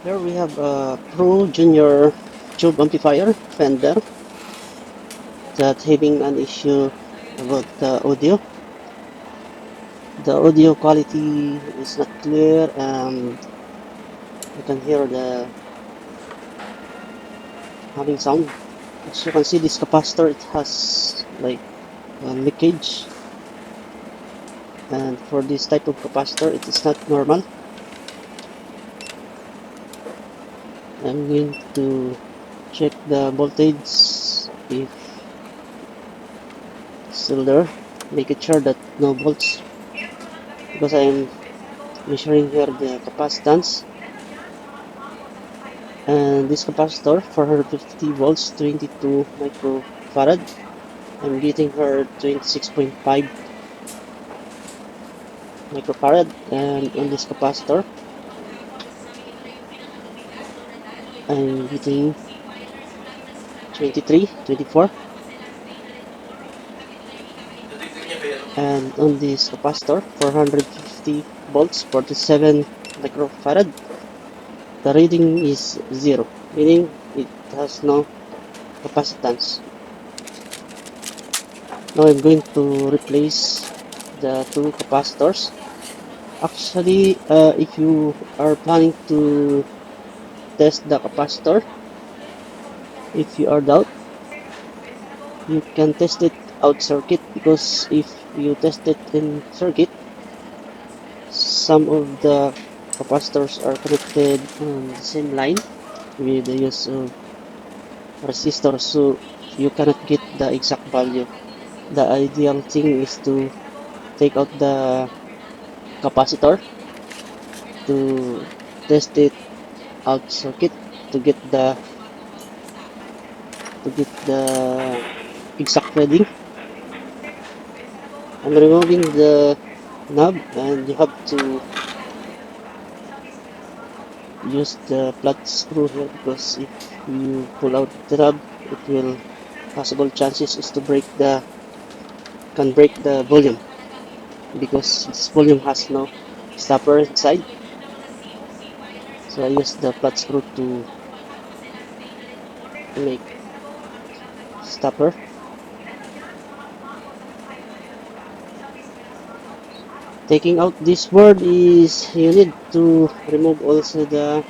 Here we have a Pro Junior tube amplifier, Fender, that's having an issue about the audio. The audio quality is not clear and you can hear the humming sound. As you can see, this capacitor, it has like a leakage, and for this type of capacitor it is not normal. I'm going to check the voltage if it's still there, make it sure that no volts, because I'm measuring here the capacitance. And this capacitor, 450 volts, 22 microfarad, I'm getting her 26.5 microfarad. And on this capacitor I'm getting 23, 24. And on this capacitor, 450 volts, 47 microfarad, the reading is 0, meaning it has no capacitance. Now I'm going to replace the two capacitors. Actually, if you are planning to test the capacitor, if you are doubt, you can test it out circuit, because if you test it in circuit, some of the capacitors are connected on the same line with the use of resistors, so you cannot get the exact value. The ideal thing is to take out the capacitor to test it out circuit to get the exact reading. I'm removing the knob, and you have to use the flat screw here, because if you pull out the knob, it will possible chances is to break the volume, because this volume has no stopper inside. So I use the flat screw to make stopper. Taking out this board is you need to remove also the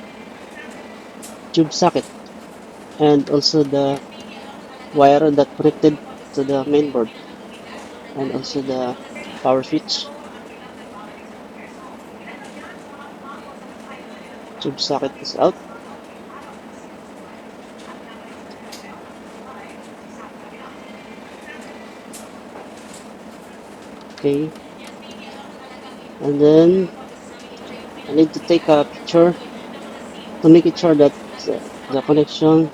tube socket, and also the wire that connected to the main board, and also the power switch. Tube socket is out. Okay, and then I need to take a picture to make it sure that the connection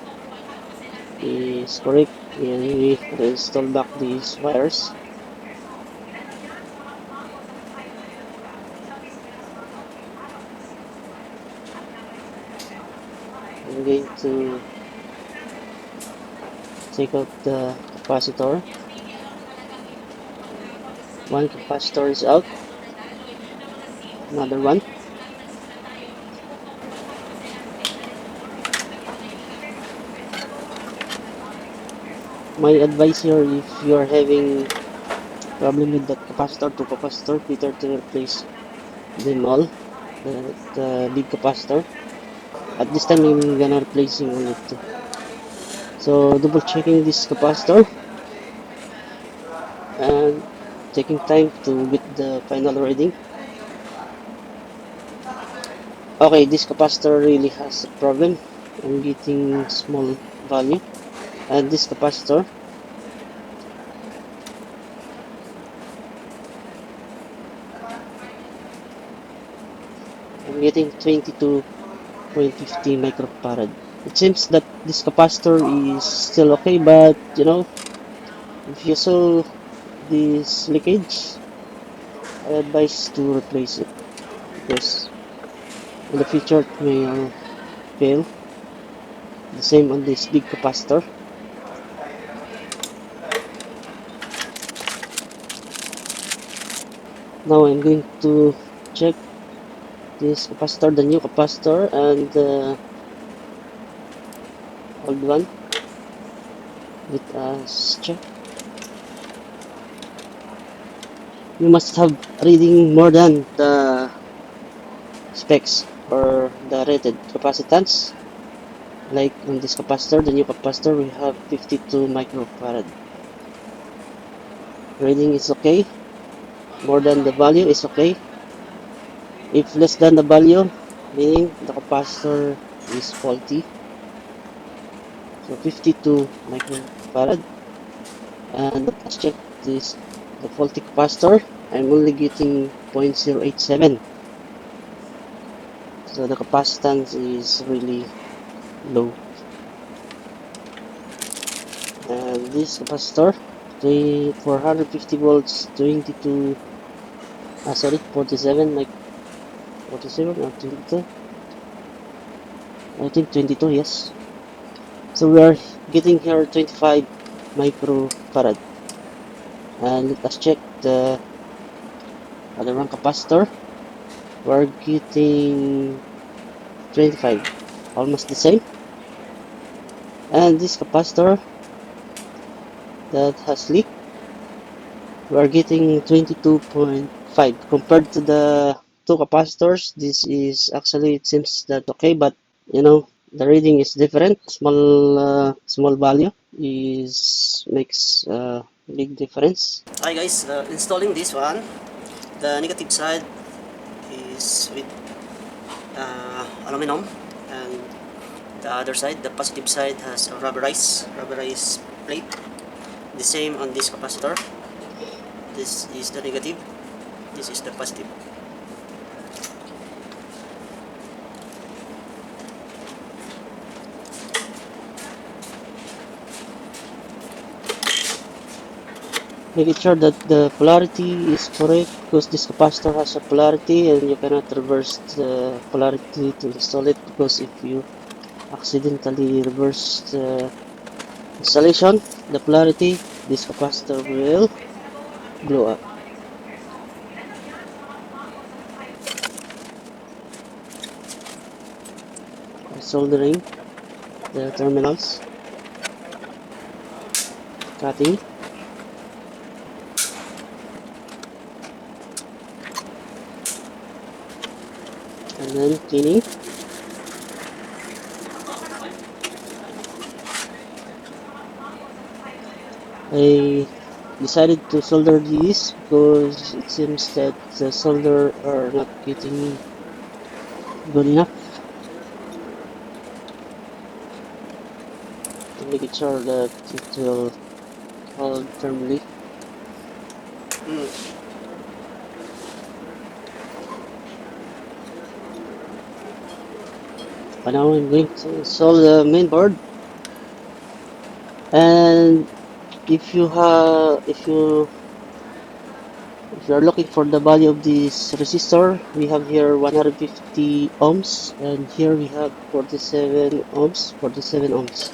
is correct, and we reinstall back these wires. I'm going to take out the capacitor. One capacitor is out, another one. My advice here, if you are having problem with that capacitor, two capacitor, better to replace them all, the big capacitor. At this time I'm gonna replacing only two. So double checking this capacitor and taking time to get the final reading. Okay, this capacitor really has a problem. I'm getting small value. And this capacitor, I'm getting 22.50 microfarad. It seems that this capacitor is still okay, but you know, if you saw this leakage, I advise to replace it, because in the future it may fail. The same on this big capacitor. Now I'm going to check this capacitor, the new capacitor, and the old one. Let us check. You must have reading more than the specs or the rated capacitance. Like on this capacitor, the new capacitor, we have 52 microfarad. Reading is okay. More than the value is okay. If less than the value, meaning the capacitor is faulty. So 52 microfarad. And let's check this, the faulty capacitor. I'm only getting 0.087. So the capacitance is really low. And this capacitor, 450 volts, 22, sorry, 47, like 47 or 22. I think 22, yes. So we are getting here 25 microfarad. And let us check the other one capacitor. We're getting 25, almost the same. And this capacitor that has leak, we're getting 22.5. Compared to the two capacitors, this is actually, it seems that okay, but you know, the reading is different. Small value is makes big difference. Hi guys, installing this one. The negative side is with aluminum, and the other side, the positive side, has a rubberized plate. The same on this capacitor. This is the negative, this is the positive. Making sure that the polarity is correct, because this capacitor has a polarity and you cannot reverse the polarity to install it, because if you accidentally reverse the installation, the polarity, this capacitor will blow up. By soldering the terminals, cutting, and then cleaning. I decided to solder these because it seems that the solder are not getting good enough to make it sure that it will hold firmly. But now I'm going to install the main board, and if you are looking for the value of this resistor, we have here 150 ohms, and here we have 47 ohms. 47 ohms.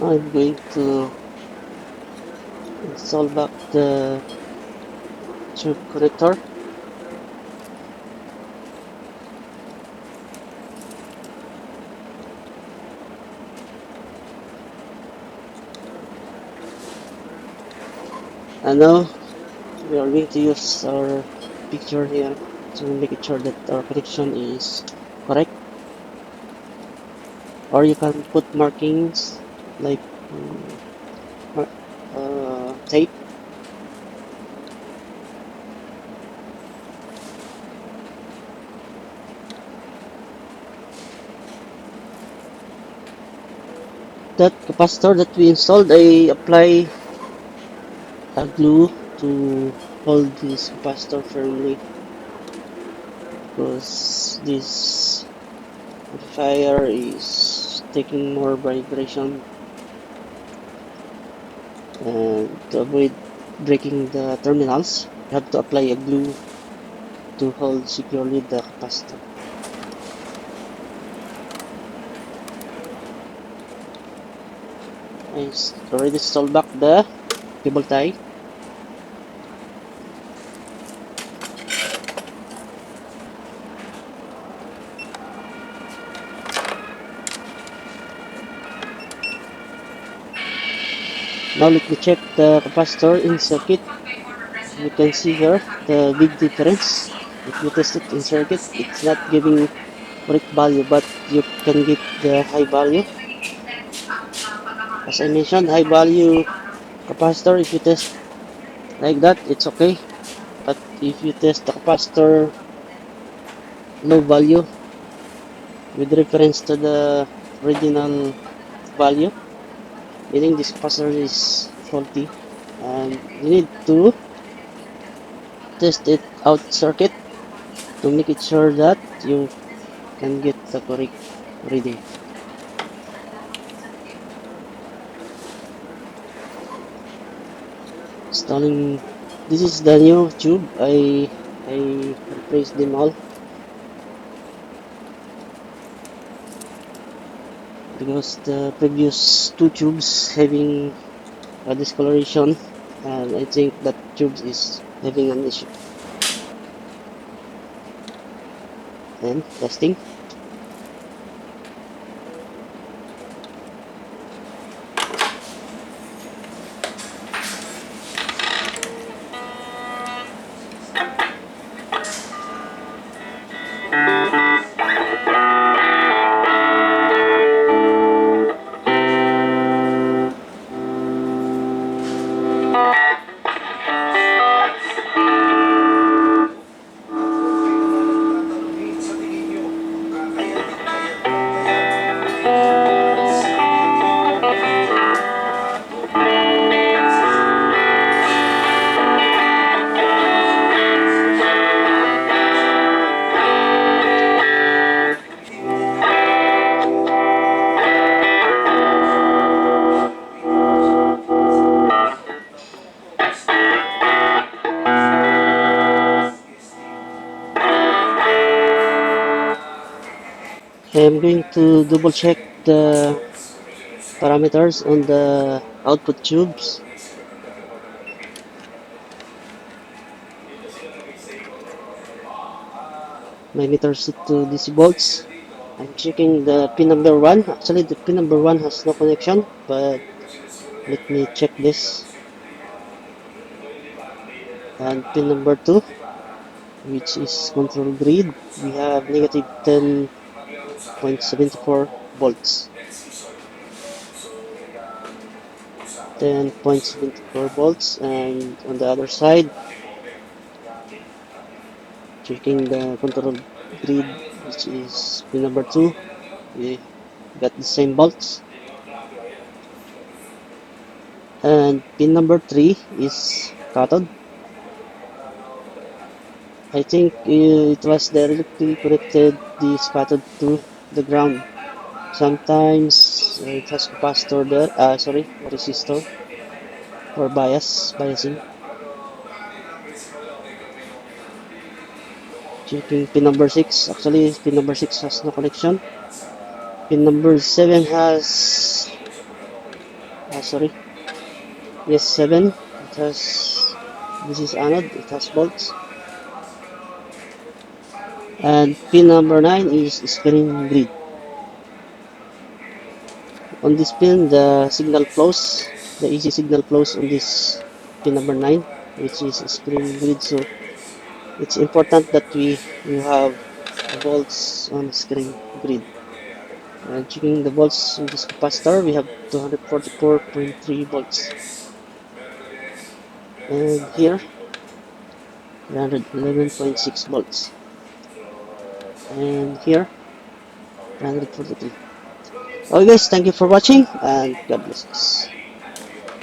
Now I'm going to install back the tube connector. And now we are going to use our picture here to make it sure that our connection is correct. Or you can put markings like tape. That capacitor that we installed, I apply a glue to hold this capacitor firmly, because this amplifier is taking more vibration And to avoid breaking the terminals, you have to apply a glue to hold securely the capacitor. I already installed back the cable tie. Now let me check the capacitor in circuit. You can see here the big difference. If you test it in circuit, it's not giving correct value, but you can get the high value. As I mentioned, high value capacitor, if you test like that, it's okay. But if you test the capacitor low value with reference to the original value, meaning this capacitor is faulty, and you need to test it out circuit to make it sure that you can get the correct reading. Installing, this is the new tube. I replaced them all because the previous two tubes having a discoloration, and I think that tube is having an issue. And testing. I'm going to double check the parameters on the output tubes. My meter is set to DC volts. I'm checking the pin number 1. Actually, the pin number 1 has no connection, but let me check this. And pin number 2, which is control grid, we have negative 10.74 volts. 10.74 volts, and on the other side, checking the control grid, which is pin number 2, we got the same volts. And pin number 3 is cathode. I think it was directly connected this cathode to the ground. Sometimes it has capacitor there, sorry, resistor for biasing. Checking pin number 6. Actually, pin number 6 has no connection. Pin number 7 has, sorry, yes, 7. It has, this is anode, it has volts. And pin number 9 is screen grid. On this pin, the signal flows, the AC signal flows on this pin number 9, which is screen grid. So it's important that we have volts on screen grid. And checking the volts on this capacitor, we have 244.3 volts. And here, 311.6 volts. And here, 343. Okay guys, thank you for watching, and God bless us.